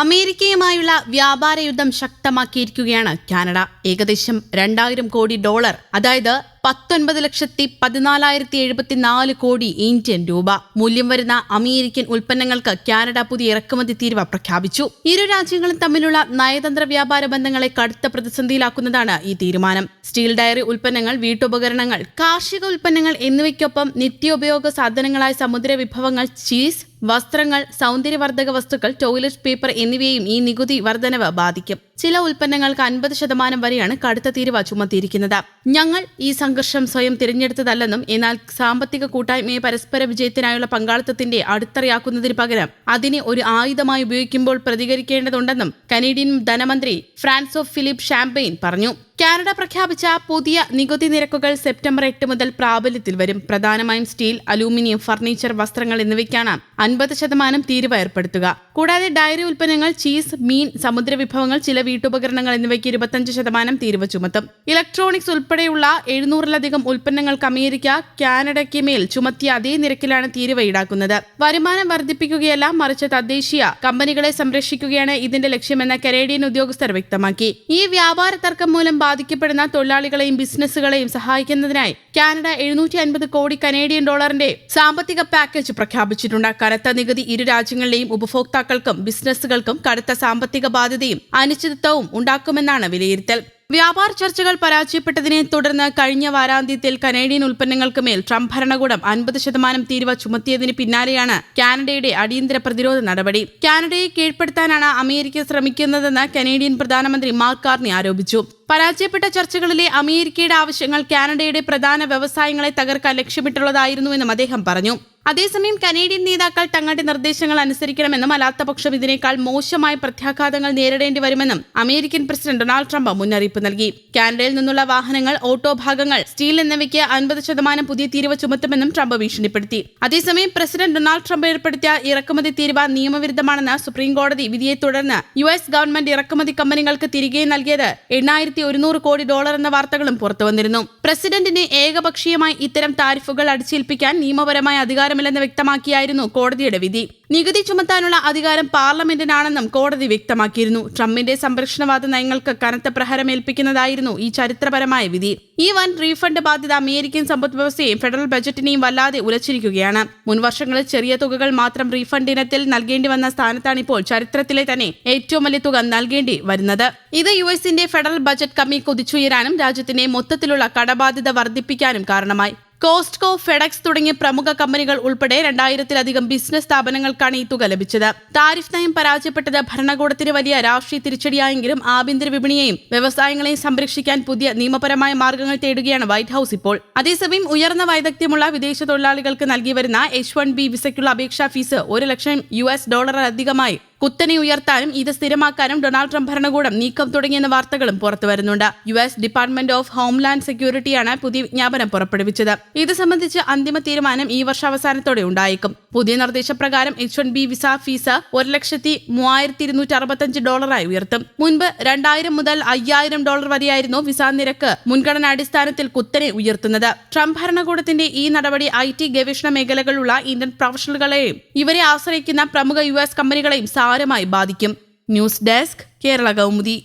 അമേരിക്കയുമായുള്ള വ്യാപാര യുദ്ധം ശക്തമാക്കിയിരിക്കുകയാണ് കാനഡ. ഏകദേശം $2,000 കോടി, അതായത് 19,14,074 കോടി ഇന്ത്യൻ രൂപ മൂല്യം വരുന്ന അമേരിക്കൻ ഉൽപ്പന്നങ്ങൾക്ക് കാനഡ പുതിയ ഇറക്കുമതി തീരുവ പ്രഖ്യാപിച്ചു. ഇരു രാജ്യങ്ങളും തമ്മിലുള്ള നയതന്ത്ര വ്യാപാര ബന്ധങ്ങളെ കടുത്ത പ്രതിസന്ധിയിലാക്കുന്നതാണ് ഈ തീരുമാനം. സ്റ്റീൽ, ഡയറി ഉൽപ്പന്നങ്ങൾ, വീട്ടുപകരണങ്ങൾ, കാർഷിക ഉൽപ്പന്നങ്ങൾ എന്നിവയ്ക്കൊപ്പം നിത്യോപയോഗ സാധനങ്ങളായ സമുദ്ര വിഭവങ്ങൾ, ചീസ്, വസ്ത്രങ്ങൾ, സൗന്ദര്യവർദ്ധക വസ്തുക്കൾ, ടോയ്ലറ്റ് പേപ്പർ എന്നിവയെയും ഈ നികുതി വർധനവ് ബാധിക്കും. ചില ഉൽപ്പന്നങ്ങൾക്ക് 50% വരെയാണ് കടുത്ത തീരുവ ചുമത്തിയിരിക്കുന്നത്. ഞങ്ങൾ ഈ സംഘർഷം സ്വയം തിരഞ്ഞെടുത്തതല്ലെന്നും എന്നാൽ സാമ്പത്തിക കൂട്ടായ്മയെ പരസ്പര വിജയത്തിനായുള്ള പങ്കാളിത്തത്തിന്റെ അടിത്തറയാക്കുന്നതിന് പകരം അതിനെ ഒരു ആയുധമായി ഉപയോഗിക്കുമ്പോൾ പ്രതികരിക്കേണ്ടതുണ്ടെന്നും കനേഡിയൻ ധനമന്ത്രി ഫ്രാൻസോ ഫിലിപ്പ് ഷാംപെയിൻ പറഞ്ഞു. കാനഡ പ്രഖ്യാപിച്ച പുതിയ നികുതി നിരക്കുകൾ സെപ്റ്റംബർ 8 മുതൽ പ്രാബല്യത്തിൽ വരും. പ്രധാനമായും സ്റ്റീൽ, അലൂമിനിയം, ഫർണിച്ചർ, വസ്ത്രങ്ങൾ എന്നിവയ്ക്കാണ് 50% തീരുവ ഏർപ്പെടുത്തുക. കൂടാതെ ഡയറി ഉൽപ്പന്നങ്ങൾ, ചീസ്, മീൻ, സമുദ്ര വിഭവങ്ങൾ, ചില വീട്ടുപകരണങ്ങൾ എന്നിവയ്ക്ക് 25% തീരുവ ചുമത്തും. ഇലക്ട്രോണിക്സ് ഉൾപ്പെടെയുള്ള 700-ലധികം ഉൽപ്പന്നങ്ങൾക്ക് അമേരിക്ക കാനഡയ്ക്ക് മേൽ ചുമത്തിയ അതേ നിരക്കിലാണ് തീരുവ ഈടാക്കുന്നത്. വരുമാനം വർദ്ധിപ്പിക്കുകയല്ല, മറിച്ച് തദ്ദേശീയ കമ്പനികളെ സംരക്ഷിക്കുകയാണ് ഇതിന്റെ ലക്ഷ്യമെന്ന് കനേഡിയൻ ഉദ്യോഗസ്ഥർ വ്യക്തമാക്കി. ഈ വ്യാപാര തർക്കം മൂലം ബാധിക്കപ്പെടുന്ന തൊഴിലാളികളെയും ബിസിനസ്സുകളെയും സഹായിക്കുന്നതിനായി കാനഡ $750 കോടി സാമ്പത്തിക പാക്കേജ് പ്രഖ്യാപിച്ചിട്ടുണ്ട്. കനത്ത നികുതി ഇരു രാജ്യങ്ങളിലെയും ഉപഭോക്താക്കൾക്കും ബിസിനസ്സുകൾക്കും കടുത്ത സാമ്പത്തിക ബാധ്യതയും അനിശ്ചിതത്വവും ഉണ്ടാക്കുമെന്നാണ് വിലയിരുത്തൽ. വ്യാപാര ചർച്ചകൾ പരാജയപ്പെട്ടതിനെ തുടർന്ന് കഴിഞ്ഞ വാരാന്ത്യത്തിൽ കനേഡിയൻ ഉൽപ്പന്നങ്ങൾക്ക് മേൽ ട്രംപ് ഭരണകൂടം 50% തീരുവ ചുമത്തിയതിന് പിന്നാലെയാണ് കാനഡയുടെ അടിയന്തര പ്രതിരോധ നടപടി. കാനഡയെ കീഴ്പ്പെടുത്താനാണ് അമേരിക്ക ശ്രമിക്കുന്നതെന്ന് കനേഡിയൻ പ്രധാനമന്ത്രി മാർക്ക് കാർണി ആരോപിച്ചു. പരാജയപ്പെട്ട ചർച്ചകളിലെ അമേരിക്കയുടെ ആവശ്യങ്ങൾ കാനഡയുടെ പ്രധാന വ്യവസായങ്ങളെ തകർക്കാൻ ലക്ഷ്യമിട്ടുള്ളതായിരുന്നുവെന്നും അദ്ദേഹം പറഞ്ഞു. അതേസമയം കനേഡിയൻ നേതാക്കൾ തങ്ങളുടെ നിർദ്ദേശങ്ങൾ അനുസരിക്കണമെന്നും അല്ലാത്തപക്ഷം ഇതിനേക്കാൾ മോശമായ പ്രത്യാഘാതങ്ങൾ നേരിടേണ്ടി വരുമെന്നും അമേരിക്കൻ പ്രസിഡന്റ് ഡൊണാൾഡ് ട്രംപ് മുന്നറിയിപ്പ് നൽകി. കാനഡയിൽ നിന്നുള്ള വാഹനങ്ങൾ, ഓട്ടോ ഭാഗങ്ങൾ, സ്റ്റീൽ എന്നിവയ്ക്ക് 50% പുതിയ തീരുവ ചുമത്തുമെന്നും ട്രംപ് ഭീഷണിപ്പെടുത്തി. അതേസമയം പ്രസിഡന്റ് ഡൊണാൾഡ് ട്രംപ് ഏർപ്പെടുത്തിയ ഇറക്കുമതി തീരുവ നിയമവിരുദ്ധമാണെന്ന സുപ്രീം കോടതി വിധിയെ തുടർന്ന് US ഗവൺമെന്റ് ഇറക്കുമതി കമ്പനികൾക്ക് തിരികെ നൽകിയത് $8,100 കോടി എന്ന വാർത്തകളും പുറത്തുവന്നിരുന്നു. പ്രസിഡന്റിന് ഏകപക്ഷീയമായി ഇത്തരം താരിഫുകൾ അടിച്ചേൽപ്പിക്കാൻ നിയമപരമായ അധികാരമില്ലെന്ന് വ്യക്തമാക്കിയായിരുന്നു കോടതിയുടെ വിധി. നികുതി ചുമത്താനുള്ള അധികാരം പാർലമെന്റിനാണെന്നും കോടതി വ്യക്തമാക്കിയിരുന്നു. ട്രംപിന്റെ സംരക്ഷണവാദ നയങ്ങൾക്ക് കനത്ത പ്രഹരമേൽപ്പിക്കുന്നതായിരുന്നു ഈ ചരിത്രപരമായ വിധി. ഈ വൻ റീഫണ്ട് ബാധ്യത അമേരിക്കൻ സമ്പദ്വ്യവസ്ഥയെയും ഫെഡറൽ ബജറ്റിനെയും വല്ലാതെ ഉലച്ചിരിക്കുകയാണ്. മുൻവർഷങ്ങളിൽ ചെറിയ തുകകൾ മാത്രം റീഫണ്ട് ഇനത്തിൽ നൽകേണ്ടി വന്ന സ്ഥാനത്താണിപ്പോൾ ചരിത്രത്തിലെ തന്നെ ഏറ്റവും വലിയ തുക നൽകേണ്ടി വരുന്നത്. ഇത് യുഎസിന്റെ ഫെഡറൽ ബജറ്റ് കമ്മി കുതിച്ചുയരാനും രാജ്യത്തിന്റെ മൊത്തത്തിലുള്ള കടബാധ്യത വർദ്ധിപ്പിക്കാനും കാരണമായി. കോസ്റ്റ്കോ, ഫെഡെക്സ് തുടങ്ങിയ പ്രമുഖ കമ്പനികൾ ഉൾപ്പെടെ 2000-ലധികം ബിസിനസ് സ്ഥാപനങ്ങൾക്കാണ് ഈ തുക ലഭിച്ചത്. താരിഫ് നയം പരാജയപ്പെട്ടത് ഭരണകൂടത്തിന് വലിയ രാഷ്ട്രീയ തിരിച്ചടിയായെങ്കിലും ആഭ്യന്തര വിപണിയെയും വ്യവസായങ്ങളെയും സംരക്ഷിക്കാൻ പുതിയ നിയമപരമായ മാർഗങ്ങൾ തേടുകയാണ് വൈറ്റ് ഹൌസ് ഇപ്പോൾ. അതേസമയം ഉയർന്ന വൈദഗ്ധ്യമുള്ള വിദേശ തൊഴിലാളികൾക്ക് നൽകി വരുന്ന H-1B വിസയ്ക്കുള്ള അപേക്ഷാ ഫീസ് $1,00,000 അധികമായി കുത്തനെ ഉയർത്താനും ഇത് സ്ഥിരമാക്കാനും ഡൊണാൾഡ് ട്രംപ് ഭരണകൂടം നീക്കം തുടങ്ങിയെന്ന വാർത്തകളും പുറത്തുവരുന്നുണ്ട്. US ഡിപ്പാർട്ട്മെന്റ് ഓഫ് ഹോംലാൻഡ് സെക്യൂരിറ്റിയാണ് പുതിയ വിജ്ഞാപനം പുറപ്പെടുവിച്ചത്. ഇത് സംബന്ധിച്ച് അന്തിമ തീരുമാനം ഈ വർഷാവസാനത്തോടെ ഉണ്ടായേക്കും. പുതിയ നിർദ്ദേശപ്രകാരം H-1B വിസ ഫീസ് $1,3265 ഉയർത്തും. മുൻപ് $2,000 മുതൽ $5,000 വരെയായിരുന്നു വിസ നിരക്ക് മുൻഗണനാടിസ്ഥാനത്തിൽ കുത്തനെ ഉയർത്തുന്നത്. ട്രംപ് ഭരണകൂടത്തിന്റെ ഈ നടപടി IT ഗവേഷണ മേഖലകളുള്ള ഇന്ത്യൻ പ്രൊഫഷണലുകളെയും ഇവരെ ആശ്രയിക്കുന്ന പ്രമുഖ US കമ്പനികളെയും സാരമായി ബാധിക്കും. News desk, Kerala Kaumudi.